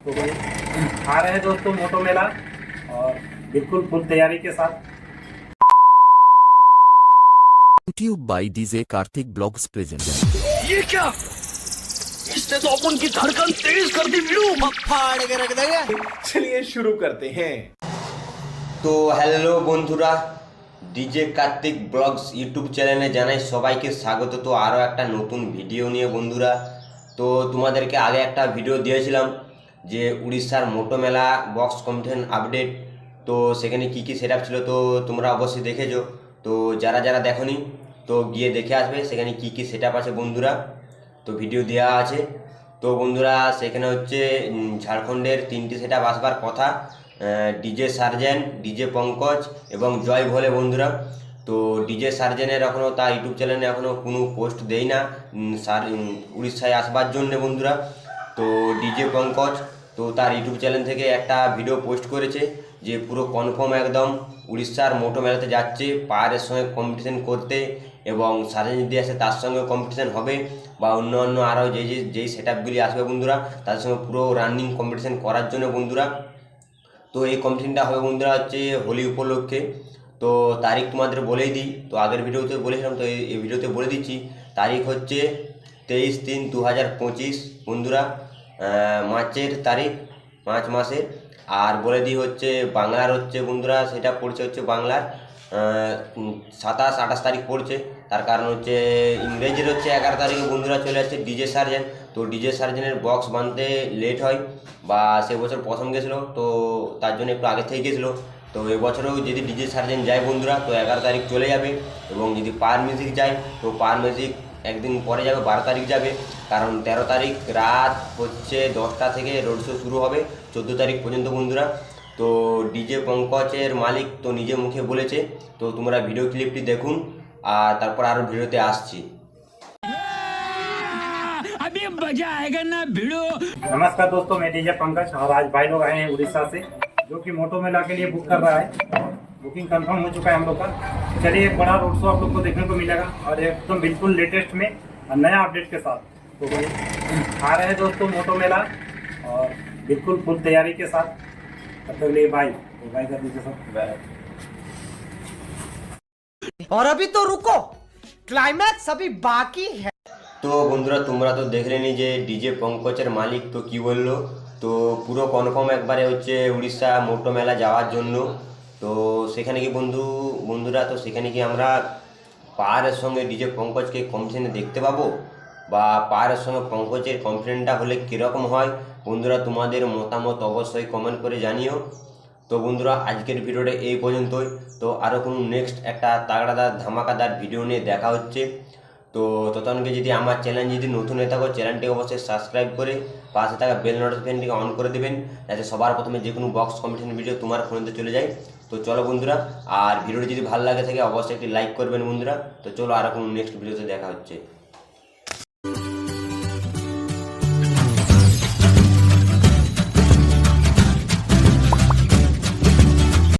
तो भाई आ रहे हैं दोस्तों मोटो मेला और बिल्कुल फुल तैयारी के साथ। YouTube by DJ Kartik blogs present. ये क्या? इसने तो अपन की धड़कन तेज कर दी वीडियो फाड़ के रख देगा। चलिए शुरू करते हैं। তো হ্যালো বন্ধুরা, ডিজে কার্তিক ব্লগস ইউটিউব চ্যানেলে জানাই সবাইকে স্বাগত। তো আরও একটা নতুন ভিডিও নিয়ে বন্ধুরা, তো তোমাদেরকে আগে একটা ভিডিও দিয়েছিলাম যে উড়িষ্যার মোটো মেলা বক্স কম্পিটিশন আপডেট। তো সেখানে কী কী সেট আপ ছিল তো তোমরা অবশ্যই দেখেছো। তো যারা যারা দেখোনি তো গিয়ে দেখে আসবে সেখানে কী কী সেট আপ আছে বন্ধুরা। তো ভিডিও দেওয়া আছে। তো বন্ধুরা সেখানে হচ্ছে ঝাড়খণ্ডের 3টি সেট আপ আসবার কথা, ডিজে সার্জেন, ডিজে পঙ্কজ এবং জয় ভোলে বন্ধুরা। তো ডিজে সার্জেনের এখনও তার ইউটিউব চ্যানেলে এখনও কোনো পোস্ট দেই না উড়িষ্যায় আসবার জন্য বন্ধুরা। তো ডিজে পঙ্কজ তো তার ইউটিউব চ্যানেল থেকে একটা ভিডিও পোস্ট করেছে যে পুরো কনফার্ম একদম উড়িষ্যার মোটো মেলাতে যাচ্ছে পাহাড়ের সঙ্গে কম্পিটিশন করতে, এবং সার্জেন যদি আসে তার সঙ্গে কম্পিটিশন হবে বা অন্য অন্য আরও যেই সেট আপগুলি আসবে বন্ধুরা তাদের সঙ্গে পুরো রানিং কম্পিটিশন করার জন্য বন্ধুরা। তো এই কম্পিটিশনটা হবে বন্ধুরা হচ্ছে হোলি উপলক্ষে। তো তারিখ তোমাদের বলেই দিই, তো আগের ভিডিওতে বলেছিলাম তো এই ভিডিওতে বলে দিচ্ছি। তারিখ হচ্ছে 23/3/2025 বন্ধুরা, মার্চের তারিখ, মার্চ মাসের। আর বলে দিই হচ্ছে বাংলার হচ্ছে বন্ধুরা সেটা পড়ছে হচ্ছে বাংলার 27-28 তারিখ পড়ছে। তার কারণ হচ্ছে ইংরেজির হচ্ছে 11 তারিখে বন্ধুরা চলে যাচ্ছে ডিজে সার্জেন। তো ডিজে সার্জেনের বক্স বানতে লেট হয়, বা সে বছর প্রথম গেছিলো তো তার জন্য একটু আগে থেকে গেছিলো। তো এবছরেও যদি ডিজে সার্জেন যায় বন্ধুরা তো 11 তারিখ চলে যাবে, এবং যদি পাওয়ার মিউজিক যায় তো পাওয়ার মিউজিক একদিন পরে যাবে, 12 তারিখ যাবে। কারণ 13 তারিখ রাত হচ্ছে 10টা থেকে রোড শো শুরু হবে 14 তারিখ পর্যন্ত বন্ধুরা। তো ডিজে পঙ্কজের মালিক তো নিজে মুখে বলেছে, তো তোমরা ভিডিও ক্লিপটি দেখুন আর তারপর আরও ভিডিওতে আসছি। अभी मजा आएगा ना भिड़ो। नमस्कार दोस्तों, मैं डीजे पंकज और आज भाई लोग आए हैं उड़ीसा से जो कि मोटो मेला के लिए बुक कर रहा है। बुकिंग कंफर्म हो चुका है हम लोग का। चलिए एक बड़ा रोड शो आप लोग को देखने को मिलेगा और एकदम बिल्कुल लेटेस्ट में और नया अपडेट के साथ। तो भाई आ रहे हैं दोस्तों मोटो मेला और बिल्कुल फुल तैयारी के साथ। तब तक लिए भाई कर दीजिए सब। और अभी तो रुको, क्लाइमैक्स अभी बाकी है। তো বন্ধুরা তোমরা তো দেখলেনি যে ডিজে পঙ্কজের মালিক তো কি বললো। তো পুরো কনফার্ম একবারে হচ্ছে উড়িষ্যা মোটো মেলা যাওয়ার জন্য। তো সেখানে কি বন্ধুরা তো সেখানে কি আমরা পাহাড়ের সঙ্গে ডিজে পঙ্কজকে কম্পিটিশনে দেখতে পাবো, বা পাহাড়ের সঙ্গে পঙ্কজের কম্পিটিশনটা হলে কীরকম হয় বন্ধুরা, তোমাদের মতামত অবশ্যই কমেন্ট করে জানিও। তো বন্ধুরা আজকের ভিডিওটা এই পর্যন্তই। তো আরও কোনো নেক্সট একটা তাগড়াদার ধামাকাদার ভিডিও নিয়ে দেখা হচ্ছে। তো ততক্ষণকে যদি আমার চ্যানেল যদি নতুন হয়ে থাকো চ্যানেলটি অবশ্যই সাবস্ক্রাইব করে পাশে থাকা বেল নোটিফিকেশনটিকে অন করে দেবেন, যাতে সবার প্রথমে যে কোনো বক্স কম্পিটিশন ভিডিও তোমার ফোনেতে চলে যায়। তো চলো বন্ধুরা, আর ভিডিওটি যদি ভালো লাগে থাকে অবশ্যই একটি লাইক করবেন বন্ধুরা। তো চলো আরও কোনো নেক্সট ভিডিওতে দেখা হচ্ছে।